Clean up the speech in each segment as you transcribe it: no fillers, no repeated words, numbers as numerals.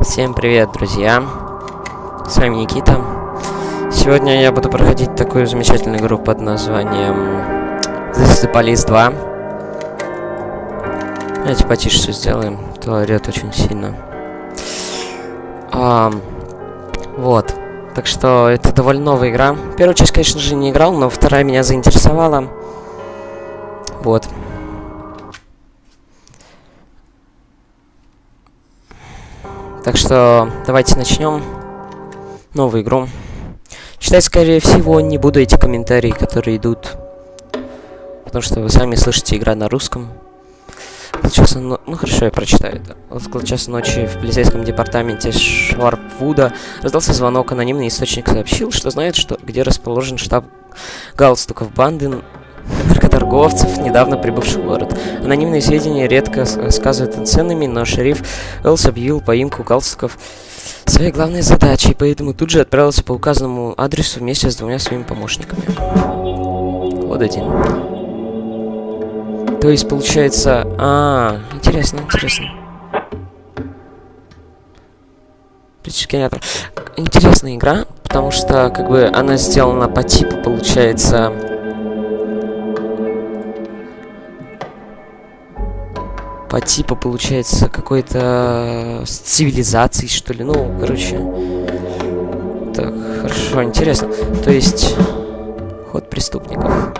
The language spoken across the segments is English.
Всем привет, друзья! С вами Никита. Сегодня я буду проходить такую замечательную игру под названием This is the Police 2. Давайте потише все сделаем, то орёт очень сильно. Вот. Так что это довольно новая игра. Первую часть, конечно же, не играл, но вторая меня заинтересовала. Вот. Так что давайте начнем новую игру. Читать, скорее всего, не буду эти комментарии, которые идут. Потому что вы сами слышите, игра на русском. Ну хорошо, я прочитаю это. Около часа ночи в полицейском департаменте Шварпвуда раздался звонок. Анонимный источник сообщил, что знает, где расположен штаб галстуков банды наркоторговцев, недавно прибывший в город. Анонимные сведения редко сказывают ценными, но шериф Элс объявил поимку галстуков своей главной задачей, поэтому тут же отправился по указанному адресу вместе с двумя своими помощниками. Вот один. То есть, получается... интересно. Интересная игра, потому что, как бы, она сделана по типу, получается... По типу, получается, какой-то с цивилизацией, что ли. Ну, короче. Так, хорошо, интересно. То есть, ход преступников.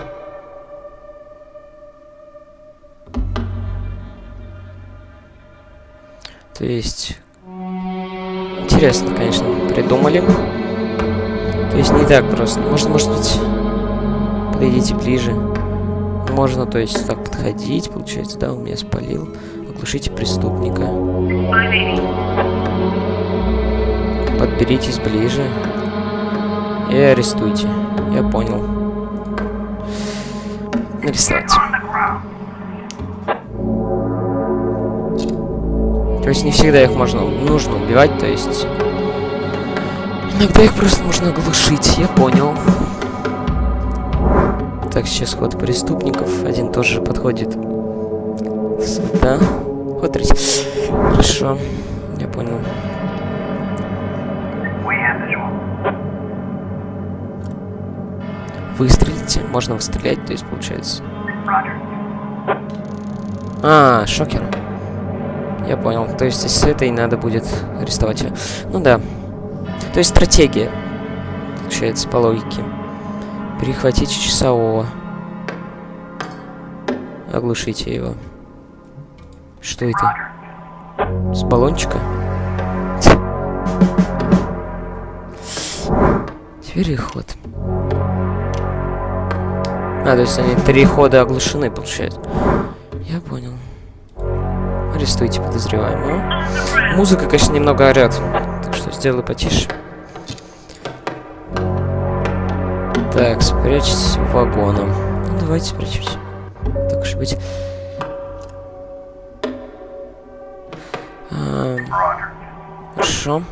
То есть, интересно, конечно, придумали. То есть, не так просто. Может быть, подойдите ближе. Можно, то есть, так подходить, получается, да, он меня спалил. Оглушите преступника. Подберитесь ближе. И арестуйте. Я понял. Арестовать. То есть, не всегда их нужно убивать, то есть... Иногда их просто можно оглушить, я понял. Так, сейчас ход преступников. Один тоже подходит сюда. Ход третий. Хорошо. Я понял. Выстрелите. Можно выстрелять, то есть получается. Шокер. Я понял. То есть с этой надо будет арестовать ее. Ну да. То есть стратегия. Получается, по логике. Перехватите часового. Оглушите его. Что это? С баллончика? Теперь их ход. То есть они 3 хода оглушены, получается. Я понял. Арестуйте подозреваемого. Музыка, конечно, немного орёт. Так что сделаю потише. Так, спрячьтесь вагоном. Ну, давайте спрячемся. Так уж и быть. Хорошо.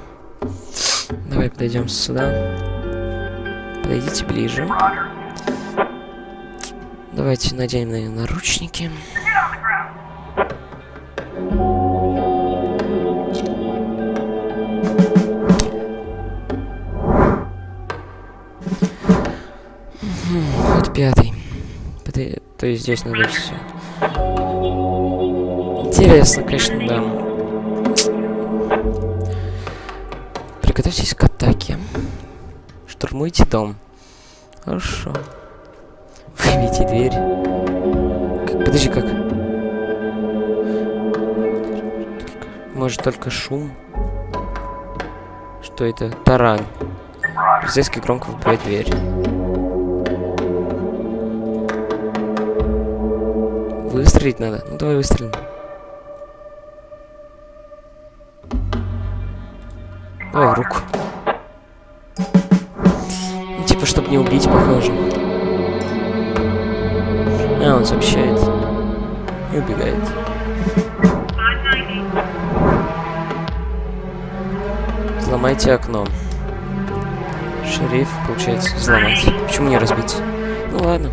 Давай подойдем сюда. Подойдите ближе. Давайте наденем, наверное, наручники. Вот 5-й. То есть здесь надо все. Интересно, конечно, да. Приготовьтесь к атаке. Штурмуйте дом. Хорошо. Выбейте дверь. Подожди, как? Может, только шум? Что это? Таран. Полицейский громко выбивает дверь. Выстрелить надо. Ну давай выстрелим. Давай в руку. Ну, типа, чтобы не убить, похоже. Он сообщает. И убегает. Взломайте окно. Шериф, получается, взломать. Почему не разбить? Ну ладно.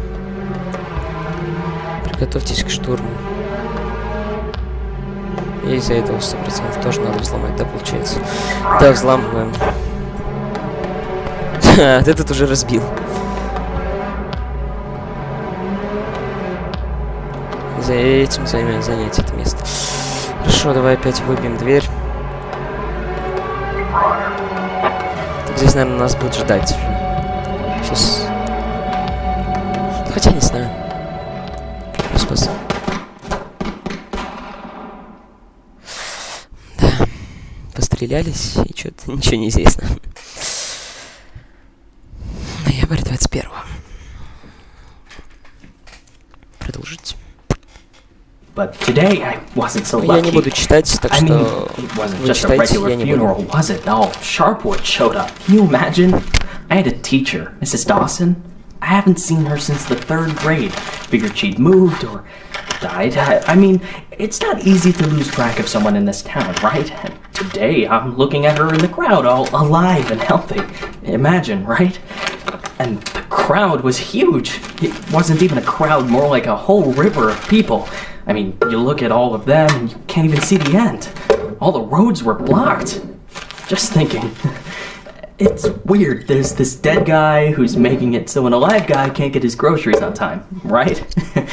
Приготовьтесь к штурму. И из-за этого 100% тоже надо взломать, да, получается? Да, взламываем. Ты тут уже разбил. За этим занять это место. Хорошо, давай опять выбьем дверь. Так, здесь, наверное, нас будут ждать уже. Сейчас. Хотя не знаю. Спас. Да. Пострелялись, и что-то ничего не известно. Ноябрь 21-го. Продолжить. But today I wasn't so Я не lucky. буду читать, так I mean, что it wasn't вы just a читайте, regular я не буду. funeral, was it? All Sharpwood showed up. Can you imagine? I had a teacher, Mrs. Dawson. I haven't seen her since the 3rd grade. Figured she'd moved or died. I mean, it's not easy to lose track of someone in this town, right? And today I'm looking at her in the crowd, all alive and healthy. Imagine, right? And the crowd was huge. It wasn't even a crowd, more like a whole river of people. I mean, you look at all of them and you can't even see the end. All the roads were blocked. Just thinking. It's weird. There's this dead guy who's making it so an alive guy can't get his groceries on time, right? То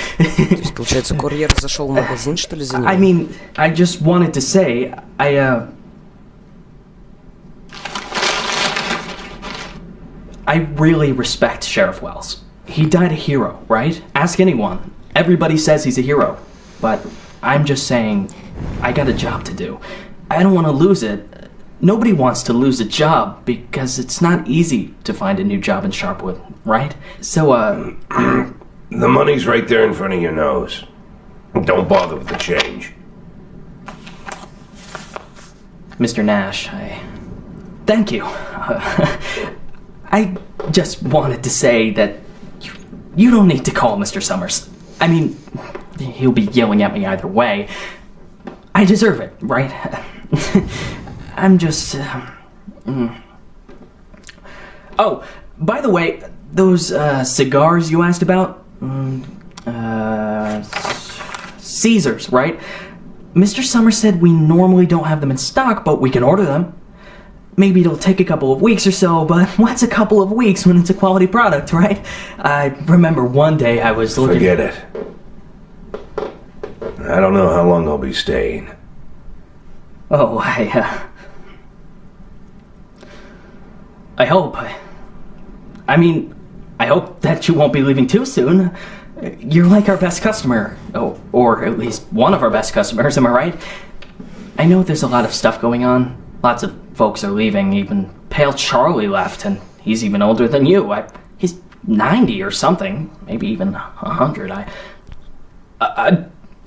есть, получается, курьер зашел в магазин, что ли, за ним? I mean, I just wanted to say, I really respect Sheriff Wells. He died a hero, right? Ask anyone. Everybody says he's a hero. But I'm just saying, I got a job to do. I don't want to lose it. Nobody wants to lose a job because it's not easy to find a new job in Sharpwood, right? So, The money's right there in front of your nose. Don't bother with the change. Mr. Nash, thank you. I just wanted to say that you don't need to call Mr. Summers. I mean, he'll be yelling at me either way. I deserve it, right? I'm just... Oh, by the way, those cigars you asked about? Caesars, right? Mr. Summers said we normally don't have them in stock, but we can order them. Maybe it'll take a couple of weeks or so, but what's a couple of weeks when it's a quality product, right? I remember one day I was looking... Forget it. I don't know how long I'll be staying. Oh, I hope. I mean, I hope that you won't be leaving too soon. You're like our best customer. Oh, or at least one of our best customers, am I right? I know there's a lot of stuff going on. Lots of folks are leaving. Even Pale Charlie left, and he's even older than you. He's 90 or something. Maybe even 100.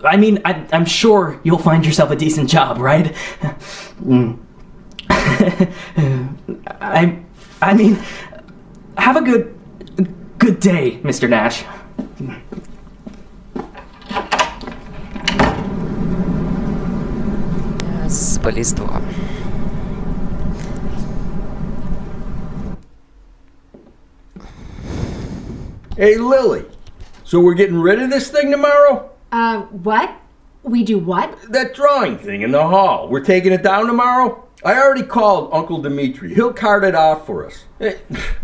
I mean, I'm sure you'll find yourself a decent job, right? I mean, have a good day, Mr. Nash. Спалиство. Hey, Lily. So we're getting rid of this thing tomorrow? What? We do what? That drawing thing in the hall. We're taking it down tomorrow? I already called Uncle Dimitri. He'll cart it off for us.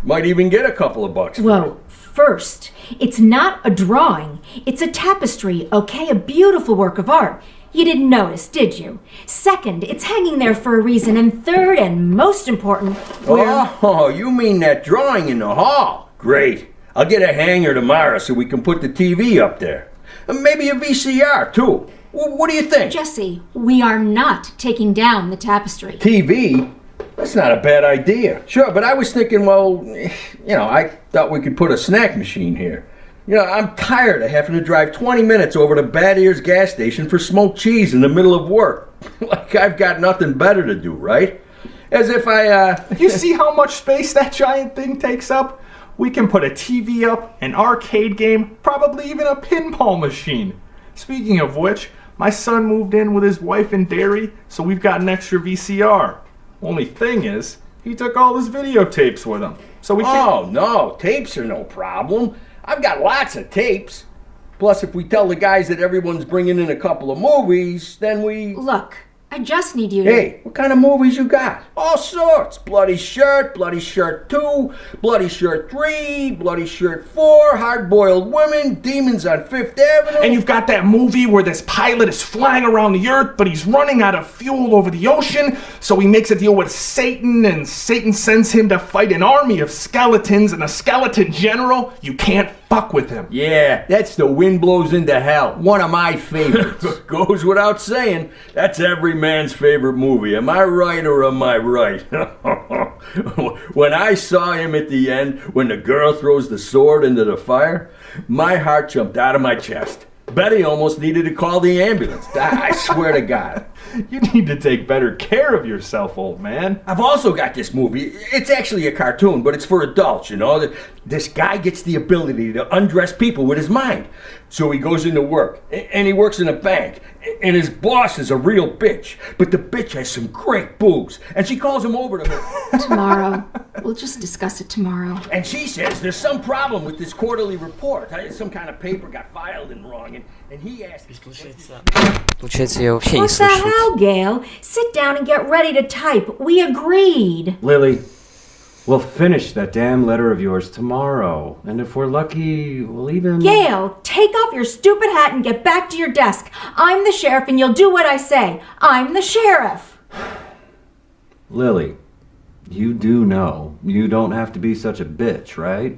Might even get a couple of bucks for it. Whoa, first, it's not a drawing. It's a tapestry, okay? A beautiful work of art. You didn't notice, did you? Second, it's hanging there for a reason. And third, and most important, Oh, you mean that drawing in the hall? Great. I'll get a hanger tomorrow so we can put the TV up there. And maybe a VCR, too. What do you think? Jesse, we are not taking down the tapestry. TV? That's not a bad idea. Sure, but I was thinking, well, I thought we could put a snack machine here. I'm tired of having to drive 20 minutes over to Bad Ears gas station for smoked cheese in the middle of work. Like I've got nothing better to do, right? As if You see how much space that giant thing takes up? We can put a TV up, an arcade game, probably even a pinball machine. Speaking of which, my son moved in with his wife and dairy, so we've got an extra VCR. Only thing is, he took all his videotapes with him. So we can't... Oh, no, tapes are no problem. I've got lots of tapes. Plus, if we tell the guys that everyone's bringing in a couple of movies, then we... Look, I just need you to... Hey, what kind of movies you got? All sorts. Bloody Shirt 2, Bloody Shirt 3, Bloody Shirt 4, Hard-Boiled Women, Demons on Fifth Avenue. And you've got that movie where this pilot is flying around the earth, but he's running out of fuel over the ocean, so he makes a deal with Satan, and Satan sends him to fight an army of skeletons, and a skeleton general, you can't fuck with him. Yeah, that's The Wind Blows into Hell. One of my favorites. Goes without saying, that's every man's favorite movie. Am I right or am I right? When I saw him at the end, when the girl throws the sword into the fire, my heart jumped out of my chest. Betty almost needed to call the ambulance. I swear to God. You need to take better care of yourself, old man. I've also got this movie. It's actually a cartoon, but it's for adults, you know. This guy gets the ability to undress people with his mind. So he goes into work, and he works in a bank, and his boss is a real bitch. But the bitch has some great boobs, and she calls him over to her. Tomorrow. We'll just discuss it tomorrow. And she says there's some problem with this quarterly report. Some kind of paper got filed in wrong, and he asked... Получается, я вообще не What the слышу. hell, Gail? Sit down and get ready to type. We agreed. Lily, we'll finish that damn letter of yours tomorrow. And if we're lucky, we'll even... Gail, take off your stupid hat and get back to your desk. I'm the sheriff and you'll do what I say. I'm the sheriff. Lily, you do know you don't have to be such a bitch, right?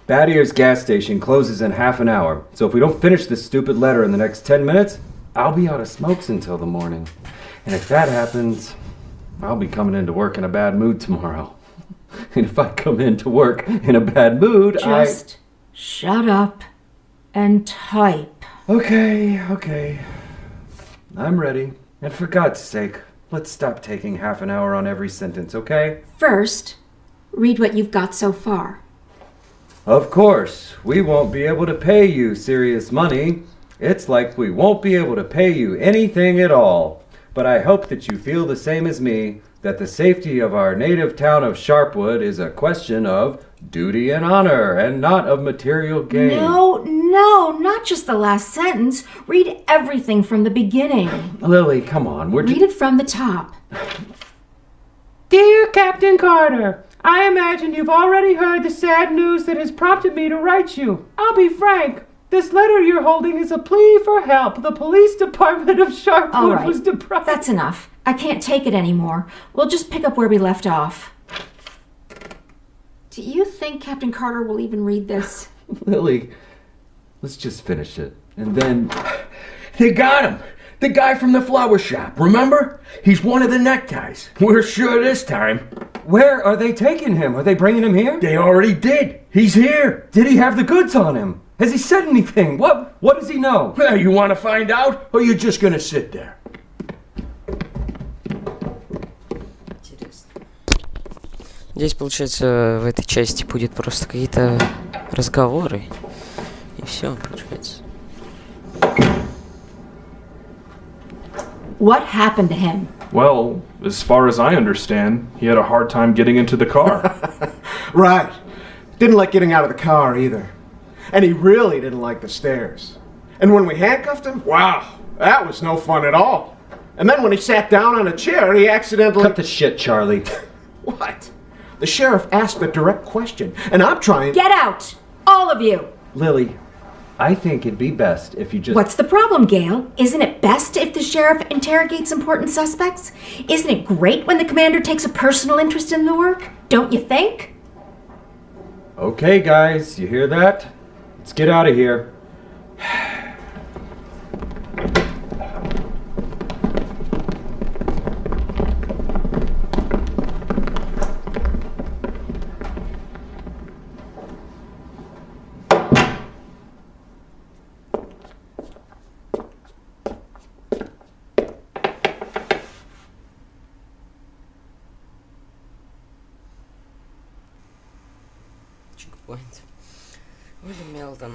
Bad Ears gas station closes in half an hour, so if we don't finish this stupid letter in the next 10 minutes, I'll be out of smokes until the morning. And if that happens, I'll be coming into work in a bad mood tomorrow. And if I come into work in a bad mood, Just shut up and type. Okay. I'm ready. And for God's sake, let's stop taking half an hour on every sentence, okay? First, read what you've got so far. Of course, we won't be able to pay you serious money. It's like we won't be able to pay you anything at all. But I hope that you feel the same as me, that the safety of our native town of Sharpwood is a question of duty and honor, and not of material gain. No, not just the last sentence. Read everything from the beginning. Lily, come on, Read it from the top. Dear Captain Carter, I imagine you've already heard the sad news that has prompted me to write you. I'll be frank. This letter you're holding is a plea for help. The police department of Sharpwood All right, was deprived. that's enough. I can't take it anymore. We'll just pick up where we left off. Do you think Captain Carter will even read this? Lily, let's just finish it. And then... They got him. The guy from the flower shop, remember? He's one of the neckties. We're sure this time. Where are they taking him? Are they bringing him here? They already did. He's here. Did he have the goods on him? Has he said anything? What does he know? Well, you want to find out, or you're just gonna sit there? Здесь, получается, в этой части будет просто какие-то разговоры. И все, получается. What happened to him? Well, as far as I understand, he had a hard time getting into the car. Right. Didn't like getting out of the car either. And he really didn't like the stairs. And when we handcuffed him, wow, that was no fun at all. And then when he sat down on a chair, he accidentally... Cut the shit, Charlie. What? The sheriff asked a direct question, and I'm trying... Get out! All of you! Lily, I think it'd be best if you just... What's the problem, Gail? Isn't it best if the sheriff interrogates important suspects? Isn't it great when the commander takes a personal interest in the work? Don't you think? Okay, guys, you hear that? Let's get out of here. Чекпоинт. Уильям Мелдон.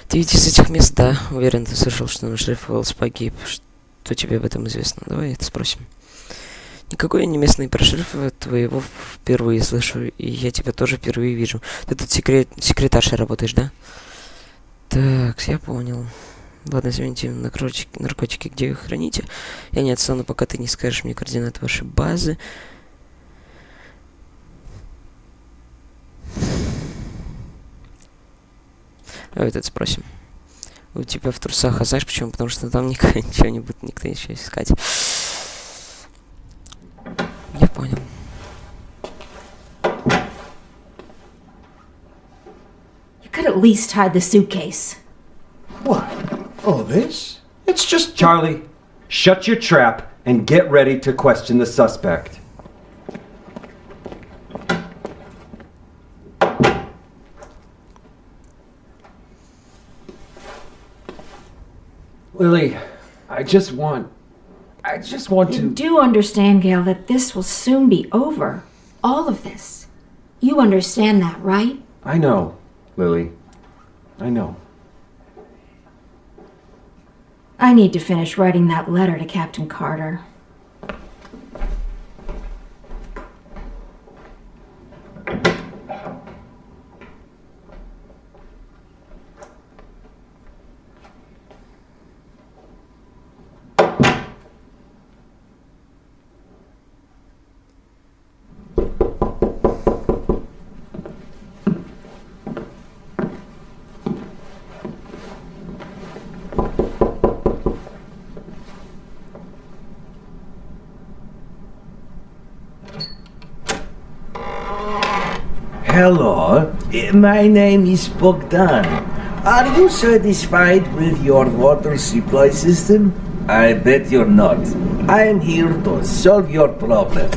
Ты ведь из этих мест, да? Уверен, ты слышал, что наш шериф Уэллс погиб. Что тебе об этом известно? Давай это спросим. Никакой я не местный прошериф, твоего впервые слышу, и я тебя тоже впервые вижу. Ты тут секретаршей работаешь, да? Так, я понял. Ладно, извините, наркотики, где их храните? Я не отстану, пока ты не скажешь мне координаты вашей базы. Давай этот спросим. У тебя в трусах, а знаешь почему? Потому что там ничего не будет никто ничего искать. Я понял. You could at least hide the suitcase. What? Oh, this? It's just... Charlie, shut your trap and get ready to question the suspect. Lily, I just want You to... do understand, Gail, that this will soon be over. All of this. You understand that, right? I know, Lily. I know. I need to finish writing that letter to Captain Carter. Hello, my name is Bogdan. Are you satisfied with your water supply system? I bet you're not. I'm here to solve your problem.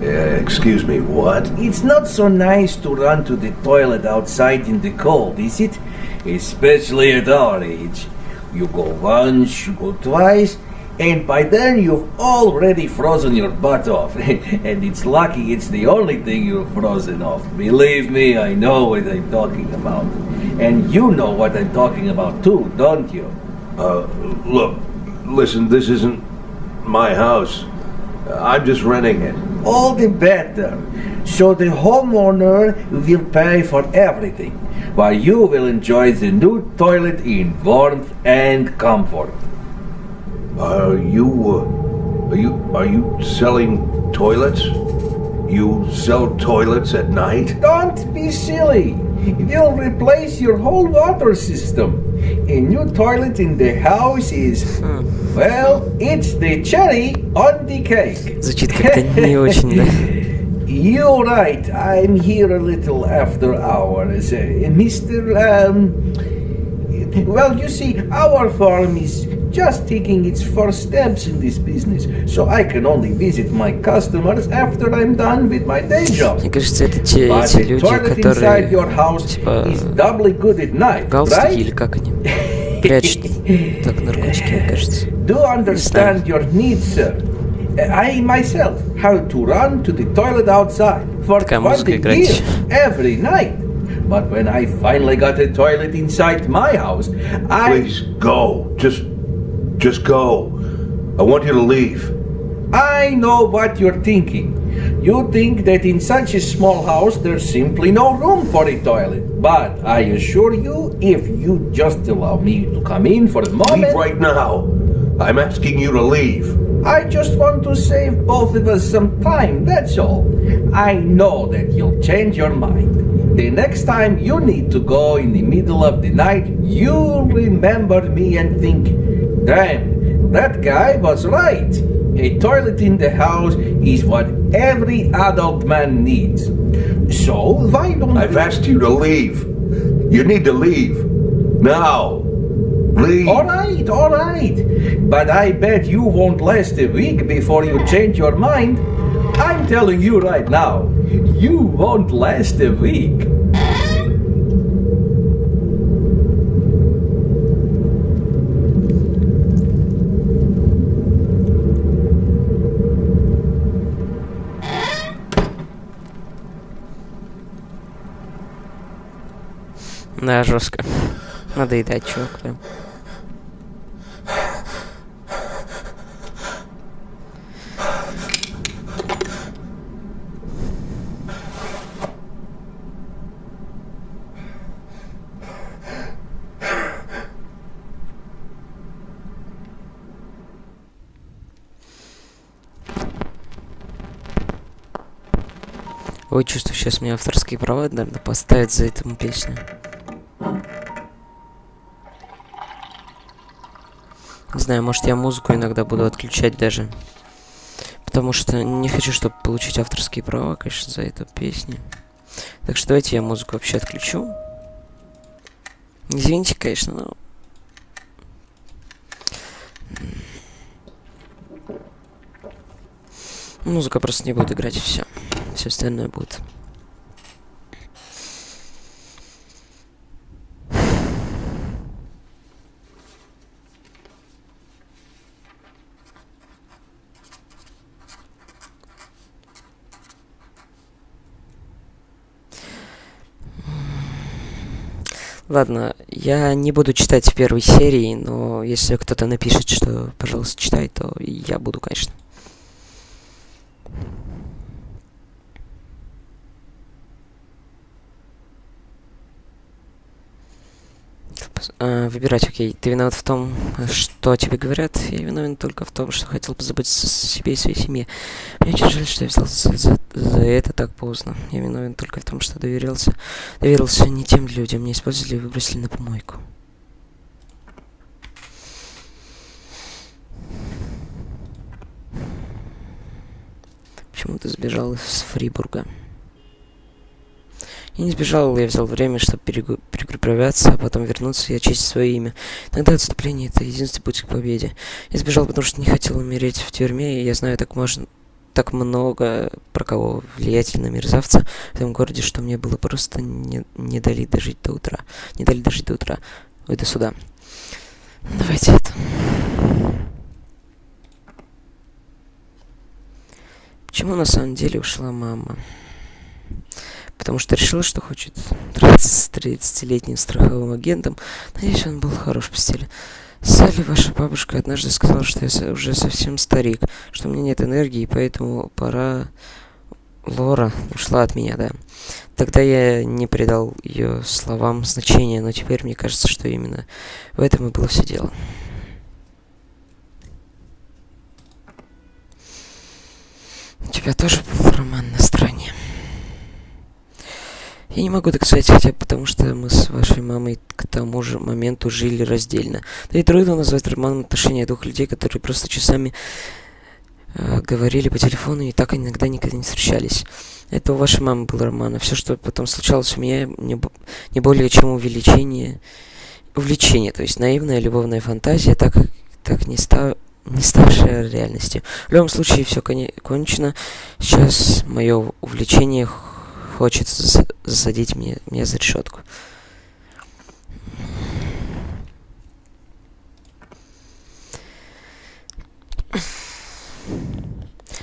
Excuse me, what? It's not so nice to run to the toilet outside in the cold, is it? Especially at our age. You go once, you go twice, and by then you've already frozen your butt off. And it's lucky it's the only thing you've frozen off. Believe me, I know what I'm talking about. And you know what I'm talking about too, don't you? Look, listen, this isn't my house. I'm just renting it. All the better. So the homeowner will pay for everything, while you will enjoy the new toilet in warmth and comfort. Are you selling toilets? You sell toilets at night? Don't be silly. We'll replace your whole water system. A new toilet in the house is, well, it's the cherry on the cake. Звучит как-то не очень, да? You're right. I'm here a little after hours. Well, you see, our farm is just taking its first steps in this business, so I can only visit my customers after I'm done with my day job. Мне кажется, это те But the люди, toilet inside которые your house типа is doubly good at night, галстуки или right? как они прячут так наркотики, мне кажется. Do understand your needs, sir. I myself have to run to the toilet outside for Такая 20 музыка играет. years every night. But when I finally got a toilet inside my house, Please go. Just go. I want you to leave. I know what you're thinking. You think that in such a small house there's simply no room for a toilet. But I assure you, if you just allow me to come in for a moment... Leave right now. I'm asking you to leave. I just want to save both of us some time, that's all. I know that you'll change your mind. The next time you need to go in the middle of the night, you'll remember me and think, damn, that guy was right. A toilet in the house is what every adult man needs. So why don't I've asked you to leave. You need to leave. Now. Leave. All right. But I bet you won't last a week before you change your mind. I'm telling you right now, you won't last a week. Да, жестко. Надоедает, чувак, прям. Ой, чувствую, сейчас мне авторские права, наверное, поставят за эту песню. Не знаю, может я музыку иногда буду отключать даже. Потому что не хочу, чтобы получить авторские права, конечно, за эту песню. Так что давайте я музыку вообще отключу. Извините, конечно, но... Музыка просто не будет играть, и все. Все остальное будет. Ладно, я не буду читать в первой серии, но если кто-то напишет, что, пожалуйста, читай, то я буду, конечно. Выбирать, окей. Ты виноват в том, что тебе говорят. Я виновен только в том, что хотел позаботиться о себе и своей семье. Мне очень жаль, что я взялся за это так поздно. Я виновен только в том, что доверился не тем людям. Меня использовали и выбросили на помойку. Почему ты сбежал из Фрибурга? Я не сбежал, я взял время, чтобы перегруппироваться, а потом вернуться и очистить свое имя. Иногда отступление — это единственный путь к победе. Я сбежал, потому что не хотел умереть в тюрьме, и я знаю так много про кого влиятельного мерзавца в этом городе, что мне было просто не дали дожить до утра. Не дали дожить до утра. Ой, до суда. Давайте это. Почему на самом деле ушла мама? Потому что решила, что хочет трахаться с 30-летним страховым агентом. Надеюсь, он был хорош в постели. Салли, ваша бабушка, однажды сказала, что я уже совсем старик, что у меня нет энергии, и поэтому пора... Лора ушла от меня, да. Тогда я не придал ее словам значения, но теперь мне кажется, что именно в этом и было все дело. У тебя тоже был роман на стороне. Я не могу так сказать, хотя потому что мы с вашей мамой к тому же моменту жили раздельно. Да и трудно назвать романом отношения двух людей, которые просто часами говорили по телефону и так иногда никогда не встречались. Это у вашей мамы был роман, а все, что потом случалось у меня, не более чем увлечение, то есть наивная любовная фантазия, так не ставшая реальностью. В любом случае, все кончено. Сейчас мое увлечение хочет засадить меня за решетку.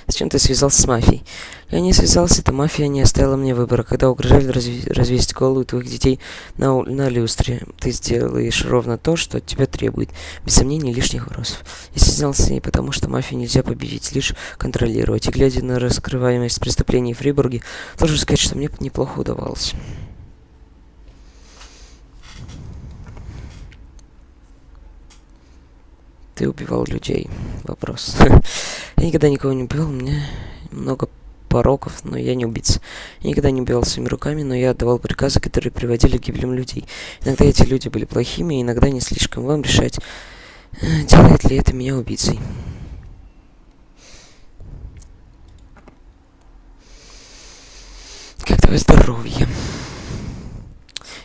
Зачем ты связался с мафией? Я не связался, эта мафия не оставила мне выбора. Когда угрожали развесить голову твоих детей на люстре, ты сделаешь ровно то, что от тебя требует. Без сомнений, лишних вопросов. Я связался с ней, потому что мафию нельзя победить, лишь контролировать. И глядя на раскрываемость преступлений в Фрибурге, должен сказать, что мне неплохо удавалось. Ты убивал людей. Вопрос. Я никогда никого не убивал, у меня много пороков, но я не убийца. Я никогда не убивал своими руками, но я отдавал приказы, которые приводили к гибелям людей. Иногда эти люди были плохими, иногда не слишком. Вам решать, делает ли это меня убийцей. Как твое здоровье?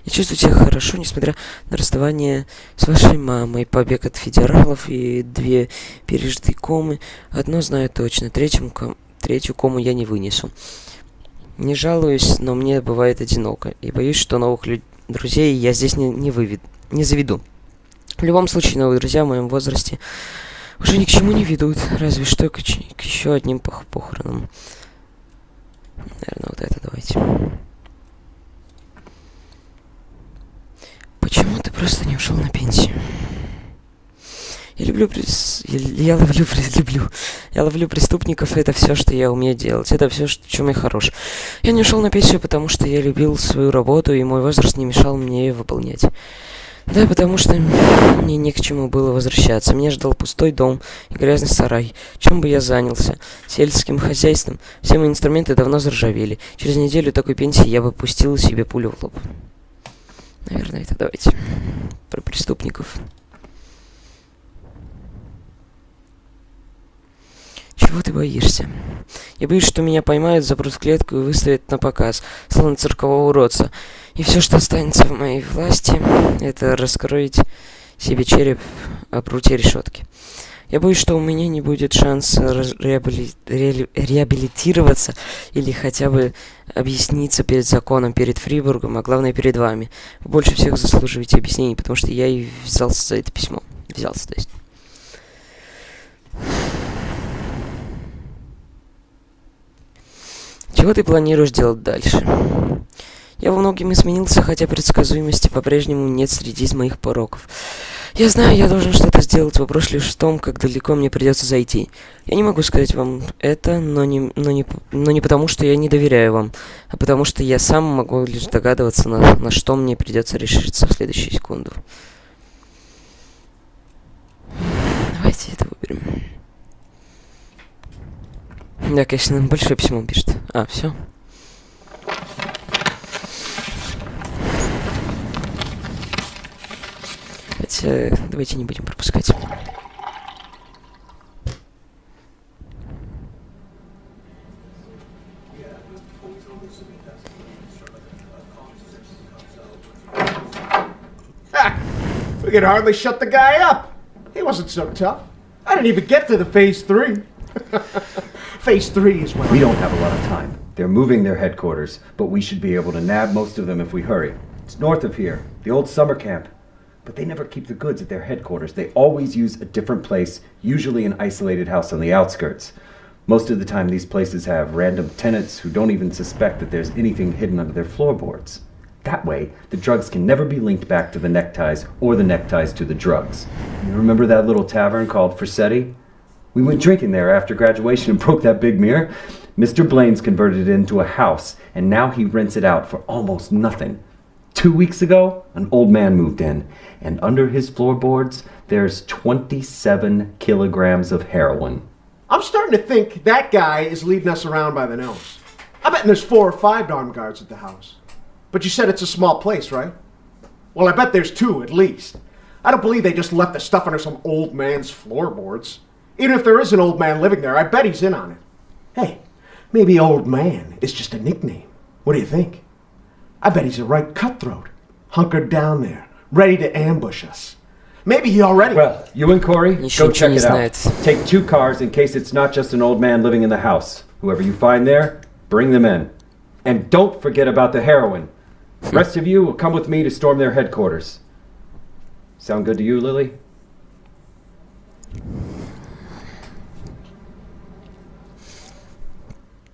Я чувствую себя хорошо, несмотря на расставание с вашей мамой, побег от федералов и 2 пережитые комы. Одно знаю точно, третью кому я не вынесу. Не жалуюсь, но мне бывает одиноко. И боюсь, что новых друзей я здесь не заведу. В любом случае, новые друзья в моем возрасте уже ни к чему не ведут. Разве что к еще одним похоронам. Наверное, вот это давайте. Почему ты просто не ушел на пенсию? Я ловлю преступников, это все, что я умею делать. Это все, в чем я хорош. Я не ушел на пенсию, потому что я любил свою работу, и мой возраст не мешал мне ее выполнять. Да, потому что мне не к чему было возвращаться. Меня ждал пустой дом и грязный сарай. Чем бы я занялся? Сельским хозяйством. Все мои инструменты давно заржавели. Через неделю такой пенсии я бы пустил себе пулю в лоб. Наверное, это давайте про преступников. Чего ты боишься? Я боюсь, что меня поймают, запрут в клетку и выставят на показ, словно циркового уродца. И все, что останется в моей власти, это раскроить себе череп о прутье решетки. Я боюсь, что у меня не будет шанса реабилитироваться или хотя бы объясниться перед законом, перед Фрибургом, а главное перед вами. Вы больше всех заслуживаете объяснений, потому что я и взялся за это письмо. Взялся, то есть. Чего ты планируешь делать дальше? Я во многом изменился, хотя предсказуемости по-прежнему нет среди моих пороков. Я знаю, я должен что-то сделать, вопрос лишь в том, как далеко мне придется зайти. Я не могу сказать вам это, но не потому, что я не доверяю вам, а потому что я сам могу лишь догадываться, на что мне придется решиться в следующую секунду. Давайте это выберем. Да, конечно, большое письмо пишет. А, все. Хотя, давайте не будем пропускать. We could hardly shut the guy up. He wasn't so tough. I didn't even get to the phase 3. Phase 3 is when We don't have a lot of time. They're moving their headquarters, but we should be able to nab most of them if we hurry. It's north of here, the old summer camp. But they never keep the goods at their headquarters. They always use a different place, usually an isolated house on the outskirts. Most of the time these places have random tenants who don't even suspect that there's anything hidden under their floorboards. That way, the drugs can never be linked back to the neckties or the neckties to the drugs. You remember that little tavern called Frasetti? We went drinking there after graduation and broke that big mirror. Mr. Blaine's converted it into a house, and now he rents it out for almost nothing. 2 weeks ago, an old man moved in, and under his floorboards, there's 27 kilograms of heroin. I'm starting to think that guy is leading us around by the nose. I bet there's 4 or 5 armed guards at the house. But you said it's a small place, right? Well, I bet there's 2 at least. I don't believe they just left the stuff under some old man's floorboards. Even if there is an old man living there, I bet he's in on it. Hey, maybe old man is just a nickname. What do you think? I bet he's a right cutthroat, hunkered down there, ready to ambush us. Maybe he already... Well, you and Corey, Ничего go check не it out. знает. Take 2 cars in case it's not just an old man living in the house. Whoever you find there, bring them in. And don't forget about the heroin. The rest of you will come with me to storm their headquarters. Sound good to you, Lily?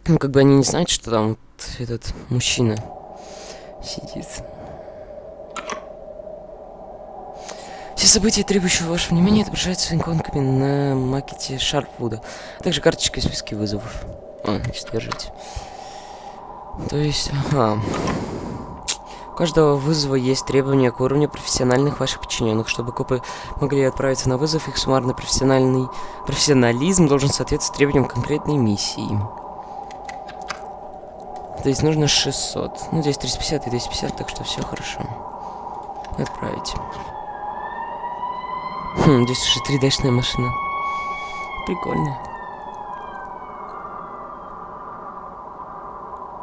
Ну, как бы они не знают, что там вот этот мужчина сидит. Все события, требующие вашего внимания, отображаются иконками на макете Шарпвуда, а также карточкой в списке вызовов. Значит, держите. То есть, ага. У каждого вызова есть требования к уровню профессиональных ваших подчиненных. Чтобы копы могли отправиться на вызов, их суммарный профессионализм должен соответствовать требованиям конкретной миссии. То есть нужно 600. Ну, здесь 350 и 250, так что все хорошо. Отправить. Здесь уже 3D-шная машина. Прикольно.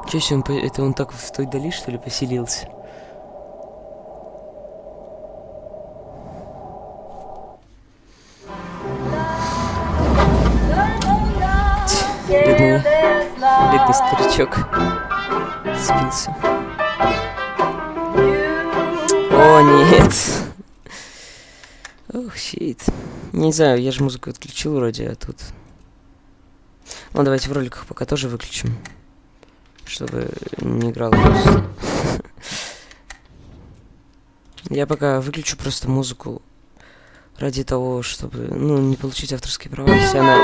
Чё, если это он так в той дали, что ли, поселился? Бедный старичок. Спился. О, нет. Ох, щит. Не знаю, я же музыку отключил вроде, а тут... Ну, давайте в роликах пока тоже выключим. Чтобы не играл просто. Я пока выключу просто музыку ради того, чтобы, ну, не получить авторские права, если она...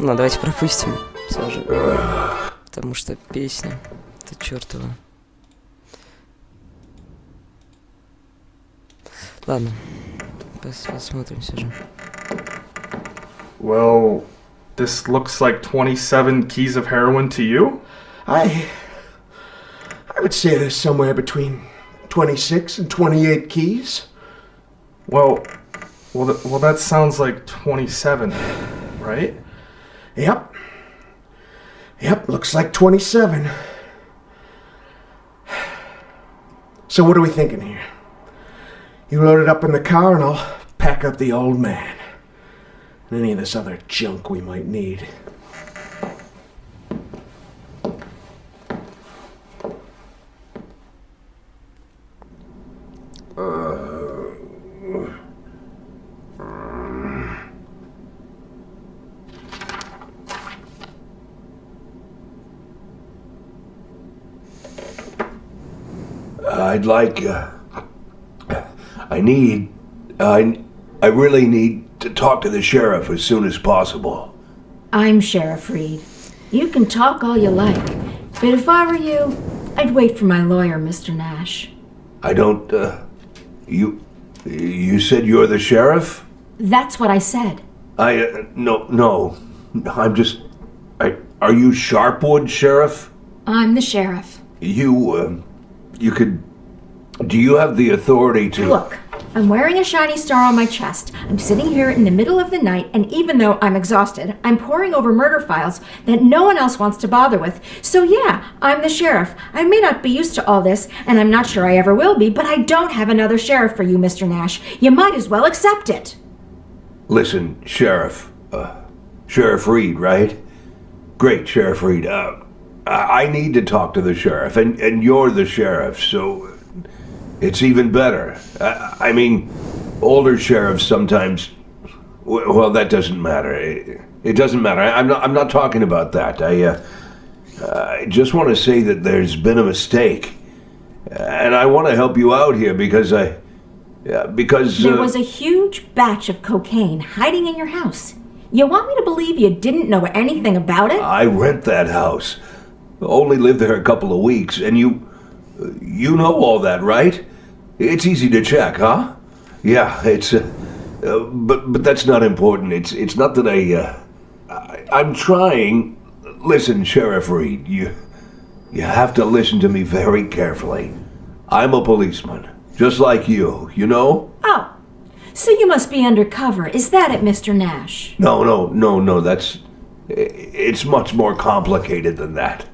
Ну, давайте пропустим все же. Потому что песня... Это чертова. Ладно. Посмотрим все же. Well, this looks like 27 keys of heroin to you? I would say there's somewhere between 26 and 28 keys. Well, that sounds like 27, right? Yep. Yep, looks like 27. So what are we thinking here? You load it up in the car and I'll pack up the old man. And any of this other junk we might need. I'd like, I really need to talk to the sheriff as soon as possible. I'm Sheriff Reed. You can talk all you like, but if I were you, I'd wait for my lawyer, Mr. Nash. I don't, you said you're the sheriff? That's what I said. No, I'm just, are you Sharpwood, Sheriff? I'm the sheriff. You could, do you have the authority to... Look, I'm wearing a shiny star on my chest. I'm sitting here in the middle of the night, and even though I'm exhausted, I'm poring over murder files that no one else wants to bother with. So yeah, I'm the sheriff. I may not be used to all this, and I'm not sure I ever will be, but I don't have another sheriff for you, Mr. Nash. You might as well accept it. Listen, Sheriff. Sheriff Reed, right? Great, Sheriff Reed. I need to talk to the sheriff, and you're the sheriff, so it's even better. I mean, older sheriffs sometimes... Well, that doesn't matter. It doesn't matter. I'm not talking about that. I just want to say that there's been a mistake. And I want to help you out here because There was a huge batch of cocaine hiding in your house. You want me to believe you didn't know anything about it? I rent that house. Only lived there a couple of weeks, and you know all that, right? It's easy to check, huh? Yeah, it's... but that's not important. It's not that I'm trying... Listen, Sheriff Reed, you have to listen to me very carefully. I'm a policeman, just like you know? Oh, so you must be undercover. Is that it, Mr. Nash? No, that's... It's much more complicated than that.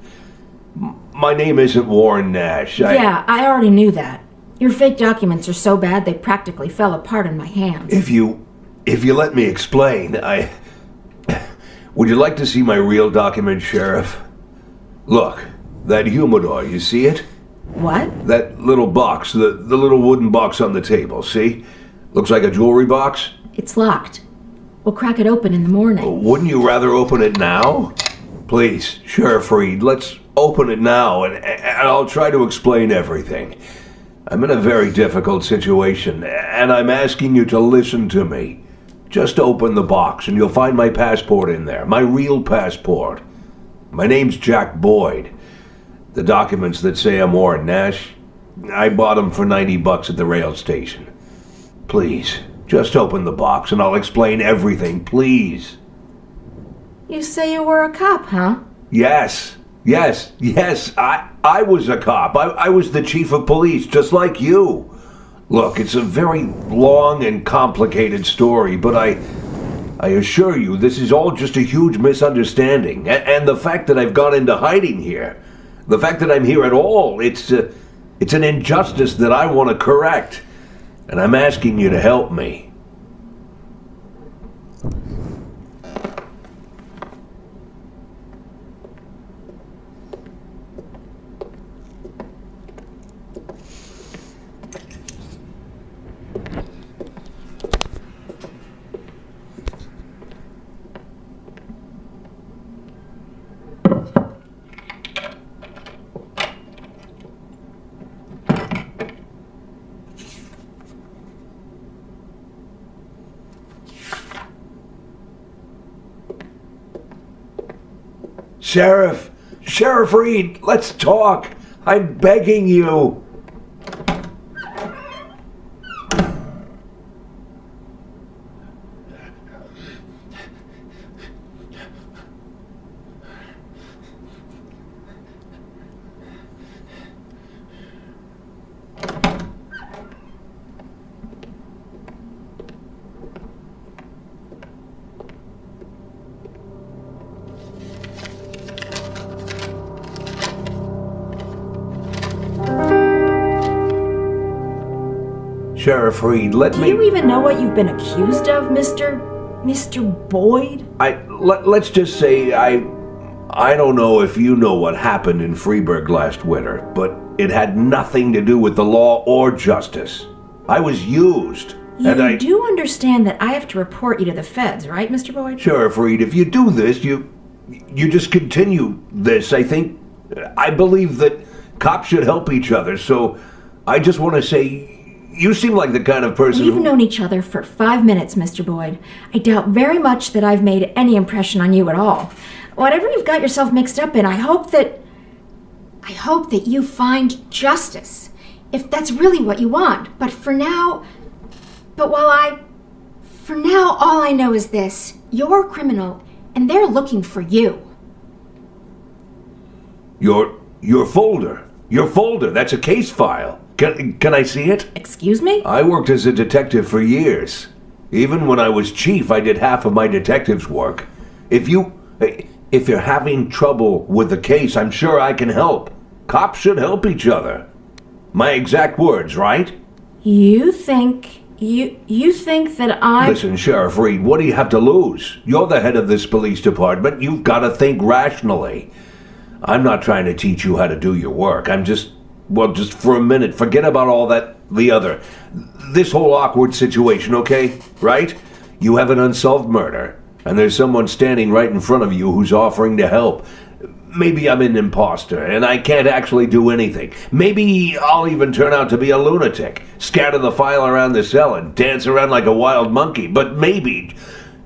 My name isn't Warren Nash. Yeah, I already knew that. Your fake documents are so bad they practically fell apart in my hands. If you let me explain, Would you like to see my real document, Sheriff? Look, that humidor, you see it? What? That little box, the little wooden box on the table, see? Looks like a jewelry box? It's locked. We'll crack it open in the morning. Wouldn't you rather open it now? Please, Sheriff Reed, let's open it now, and I'll try to explain everything. I'm in a very difficult situation, and I'm asking you to listen to me. Just open the box, and you'll find my passport in there, my real passport. My name's Jack Boyd. The documents that say I'm Warren Nash, I bought them for $90 at the rail station. Please, just open the box, and I'll explain everything, please. You say you were a cop, huh? Yes. I was a cop. I was the chief of police, just like you. Look, it's a very long and complicated story, but I assure you this is all just a huge misunderstanding. And the fact that I've gone into hiding here, the fact that I'm here at all, it's an injustice that I want to correct. And I'm asking you to help me. Sheriff Reed, let's talk. I'm begging you. Sheriff Reed, let Do me... you even know what you've been accused of, Mr. Boyd? Let's just say I don't know if you know what happened in Freeburg last winter, but it had nothing to do with the law or justice. I was used. You do understand that I have to report you to the feds, right, Mr. Boyd? Sheriff Reed, if you do this, you just continue this. I believe that cops should help each other, so I just want to say, you seem like the kind of person We've known each other for 5 minutes, Mr. Boyd. I doubt very much that I've made any impression on you at all. Whatever you've got yourself mixed up in, I hope that you find justice, if that's really what you want. But for now, all I know is this. You're a criminal, and they're looking for you. Your folder, that's a case file. Can I see it? Excuse me? I worked as a detective for years. Even when I was chief, I did half of my detective's work. If you're having trouble with the case, I'm sure I can help. Cops should help each other. My exact words, right? You think that I... Listen, Sheriff Reed, what do you have to lose? You're the head of this police department. You've got to think rationally. I'm not trying to teach you how to do your work. just for a minute, forget about all this whole awkward situation, okay? Right? You have an unsolved murder, and there's someone standing right in front of you who's offering to help. Maybe I'm an imposter, and I can't actually do anything. Maybe I'll even turn out to be a lunatic, scatter the file around the cell and dance around like a wild monkey. But maybe,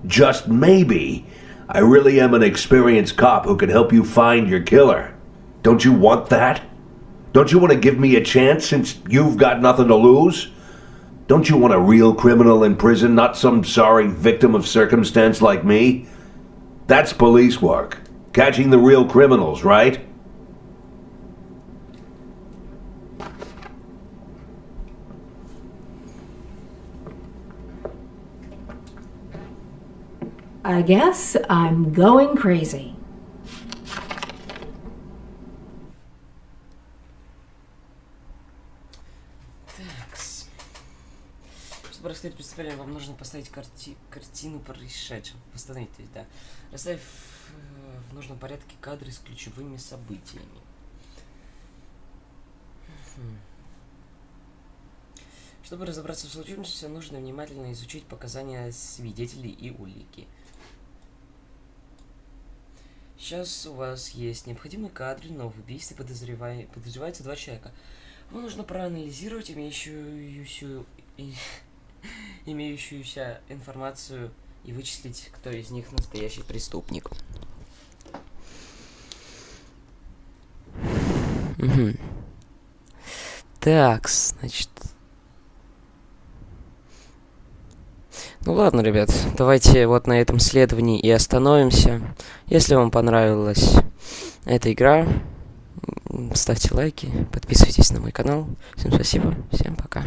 just maybe, I really am an experienced cop who can help you find your killer. Don't you want that? Don't you want to give me a chance since you've got nothing to lose? Don't you want a real criminal in prison, not some sorry victim of circumstance like me? That's police work. Catching the real criminals, right? I guess I'm going crazy. Чтобы раскрыть преступление, вам нужно поставить картину происшедшего. Восстановить, то есть, да. Расставив в нужном порядке кадры с ключевыми событиями. Чтобы разобраться в случившемся, нужно внимательно изучить показания свидетелей и улики. Сейчас у вас есть необходимые кадры, но в убийстве подозревается 2 человека. Вам нужно проанализировать имеющуюся информацию и вычислить, кто из них настоящий преступник. Угу. Так, значит... Ну ладно, ребят, давайте вот на этом следовании и остановимся. Если вам понравилась эта игра, ставьте лайки, подписывайтесь на мой канал. Всем спасибо, всем пока.